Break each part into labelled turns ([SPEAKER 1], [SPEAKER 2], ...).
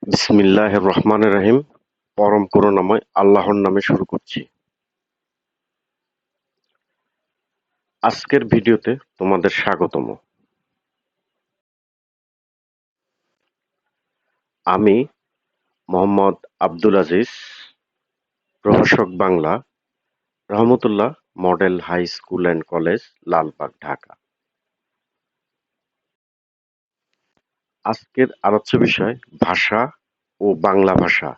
[SPEAKER 1] বিসমিল্লাহির রহমানির রহিম। পরম করুণাময় আল্লাহর নামে শুরু করছি। আজকের ভিডিওতে তোমাদের স্বাগতম। আমি মোহাম্মদ আব্দুল আজিজ, প্রভাষক Bangla, Rahmatullah model high school and college, Lalbagh, Dhaka. আজকের আলোচ্য বিষয় ভাষা ও বাংলা ভাষা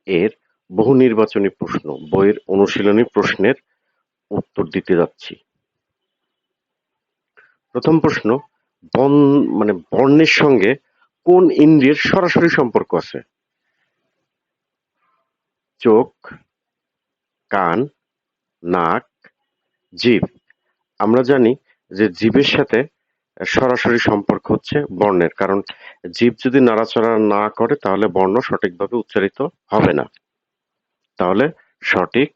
[SPEAKER 1] এর বহু নির্বাচনী প্রশ্ন, বইয়ের অনুশীলনী প্রশ্নের উত্তর দিতে যাচ্ছি। প্রথম প্রশ্ন, বর্ণের সঙ্গে কোন ইন্দ্রিয়ের সরাসরি সম্পর্ক আছে? চোখ, কান, নাক, জিভ। আমরা জানি যে জিভের সাথে সরাসরি সম্পর্ক হচ্ছে বর্ণের, কারণ জিভ যদি নাড়াচাড়া না করে তাহলে বর্ণ সঠিকভাবে উচ্চারিত হবে না। তাহলে সঠিক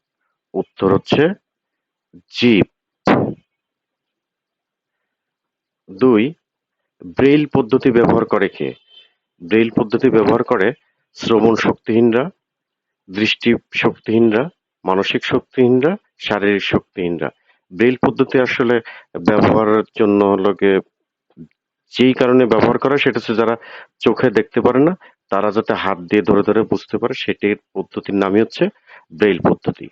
[SPEAKER 1] উত্তর হচ্ছে জিভ। ২. ব্রেইল পদ্ধতি ব্যবহার করে কে? ব্রেইল পদ্ধতি ব্যবহার করে শ্রবণ শক্তিহীনরা, দৃষ্টি শক্তিহীনরা, মানসিক শক্তিহীনরা, শারীরিক শক্তিহীনরা। ব্রেইল পদ্ধতি আসলে ব্যবহারের জন্য যেই কারণে ব্যবহার করা সেটা হচ্ছে যারা চোখে দেখতে পারে না তারা যাতে হাত দিয়ে ধরে ধরে বুঝতে পারে, সেটির পদ্ধতির নামই হচ্ছে ব্রেইল পদ্ধতি।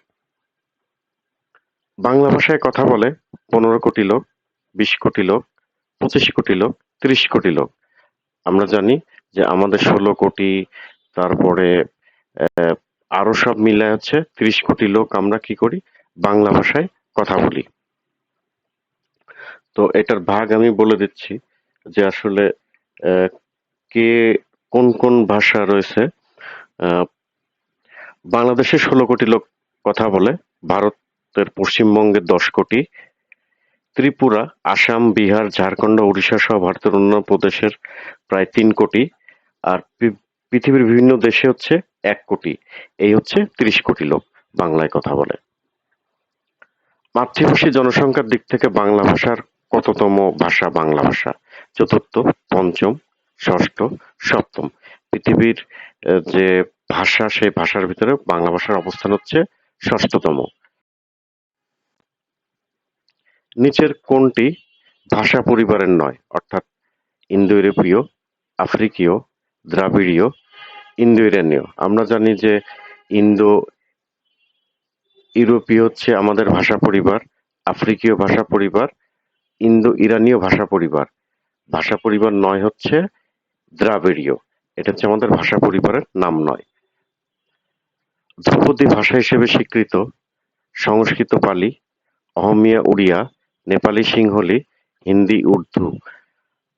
[SPEAKER 1] বাংলা ভাষায় কথা বলে 15 কোটি লোক, 20 কোটি লোক, 25 কোটি লোক, 30 কোটি লোক। আমরা জানি যে আমাদের 16 কোটি, তারপরে আরো সব মিলায় হচ্ছে 30 কোটি লোক আমরা কি করি? বাংলা ভাষায় কথা বলি। তো এটার ভাগ আমি বলে দিচ্ছি যে আসলে আহ, কে কোন কোন ভাষা রয়েছে। আহ, বাংলাদেশে 16 কোটি লোক কথা বলে, ভারতের পশ্চিমবঙ্গে 10 কোটি, ত্রিপুরা, আসাম, বিহার, ঝাড়খণ্ড, উড়িষ্যা সহ ভারতের অন্যান্য প্রদেশের প্রায় 3 কোটি, আর পৃথিবীর বিভিন্ন দেশে হচ্ছে 1 কোটি। এই হচ্ছে 30 কোটি লোক বাংলায় কথা বলে। মাতৃভাষী জনসংখ্যার দিক থেকে বাংলা ভাষার কততম ভাষা বাংলা ভাষা? চতুর্থ, পঞ্চম, ষষ্ঠ, সপ্তম। পৃথিবীর যে ভাষা সেই ভাষার ভিতরে বাংলা ভাষার অবস্থান হচ্ছে ষষ্ঠতম। নিচের কোনটি ভাষা পরিবারের নয়? অর্থাৎ ইন্দো ইউরোপীয়, আফ্রিকীয়, দ্রাবিড়ীয়, ইন্দো ইরানীয়। আমরা জানি যে ইন্দো ইউরোপীয় হচ্ছে আমাদের ভাষা পরিবার, আফ্রিকীয় ভাষা পরিবার, ইন্দো ইরানীয় ভাষা পরিবার। ভাষা পরিবার নয় হচ্ছে দ্রাবিড়ীয়। এটা হচ্ছে আমাদের ভাষা পরিবারের নাম নয়। ধ্রুপদী ভাষা হিসেবে স্বীকৃত সংস্কৃত পালি, অহমিয়া উড়িয়া, নেপালি সিংহলি, হিন্দি উর্দু।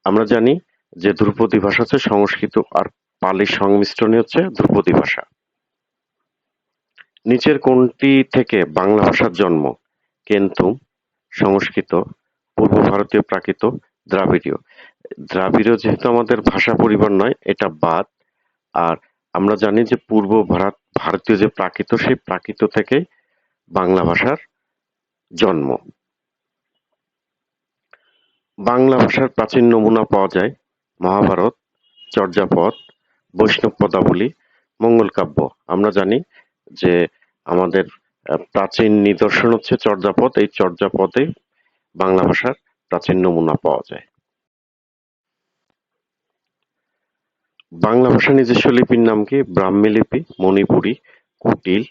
[SPEAKER 1] আমরা জানি যে ধ্রুপদী ভাষা হচ্ছে সংস্কৃত আর পালির সংমিশ্রণই হচ্ছে ধ্রুপদী ভাষা। নিচের কোনটি থেকে বাংলা ভাষার জন্ম? কেন্তুম, সংস্কৃত, পূর্ব ভারতীয় প্রাকৃত, দ্রাবিড়ীয়। দ্রাবিড়ীয় যেহেতু আমাদের ভাষা পরিবার নয় এটা বাদ। আর আমরা জানি যে পূর্ব ভারতীয় যে প্রাকৃত সেই প্রাকৃত থেকে বাংলা ভাষার জন্ম। বাংলা ভাষার প্রাচীন নমুনা পাওয়া যায় মহাভারত, চর্যাপদ, বৈষ্ণব পদাবলী, মঙ্গল কাব্য। আমরা জানি যে আমাদের প্রাচীন নিদর্শন হচ্ছে চর্যাপদ। এই চর্যাপদে বাংলা ভাষার প্রাচীন নমুনা পাওয়া যায়। বাংলা ভাষার নিজস্ব লিপির নাম কি? ব্রাহ্মী লিপি, মণিপুরী, কুটিল,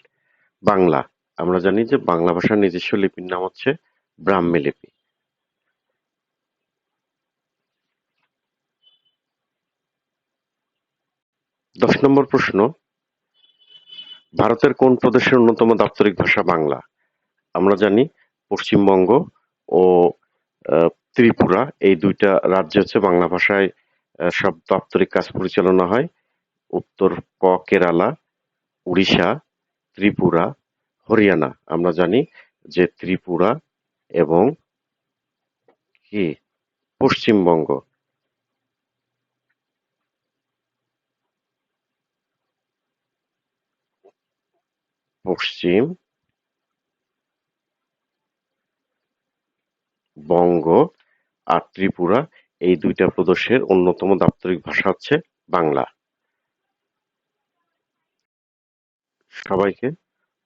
[SPEAKER 1] বাংলা। আমরা জানি যে বাংলা ভাষার নিজস্ব লিপির নাম হচ্ছে ব্রাহ্মী লিপি। 10 নম্বর প্রশ্ন, ভারতের কোন প্রদেশের অন্যতম দাপ্তরিক ভাষা বাংলা? আমরা জানি পশ্চিমবঙ্গ ও ত্রিপুরা এই দুইটা রাজ্যে হচ্ছে বাংলা ভাষায় সব দাপ্তরিক কাজ পরিচালনা হয়। উত্তর ক কেরালা, উড়িষ্যা, ত্রিপুরা, হরিয়ানা। আমরা জানি যে ত্রিপুরা এবং কি পশ্চিমবঙ্গ পশ্চিম বঙ্গ আর ত্রিপুরা এই দুইটা প্রদেশের অন্যতম দাপ্তরিক ভাষা হচ্ছে বাংলা। সবাইকে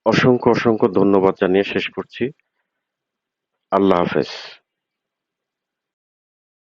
[SPEAKER 1] অসংখ্য অসংখ্য ধন্যবাদ জানিয়ে শেষ করছি। আল্লাহ হাফেজ।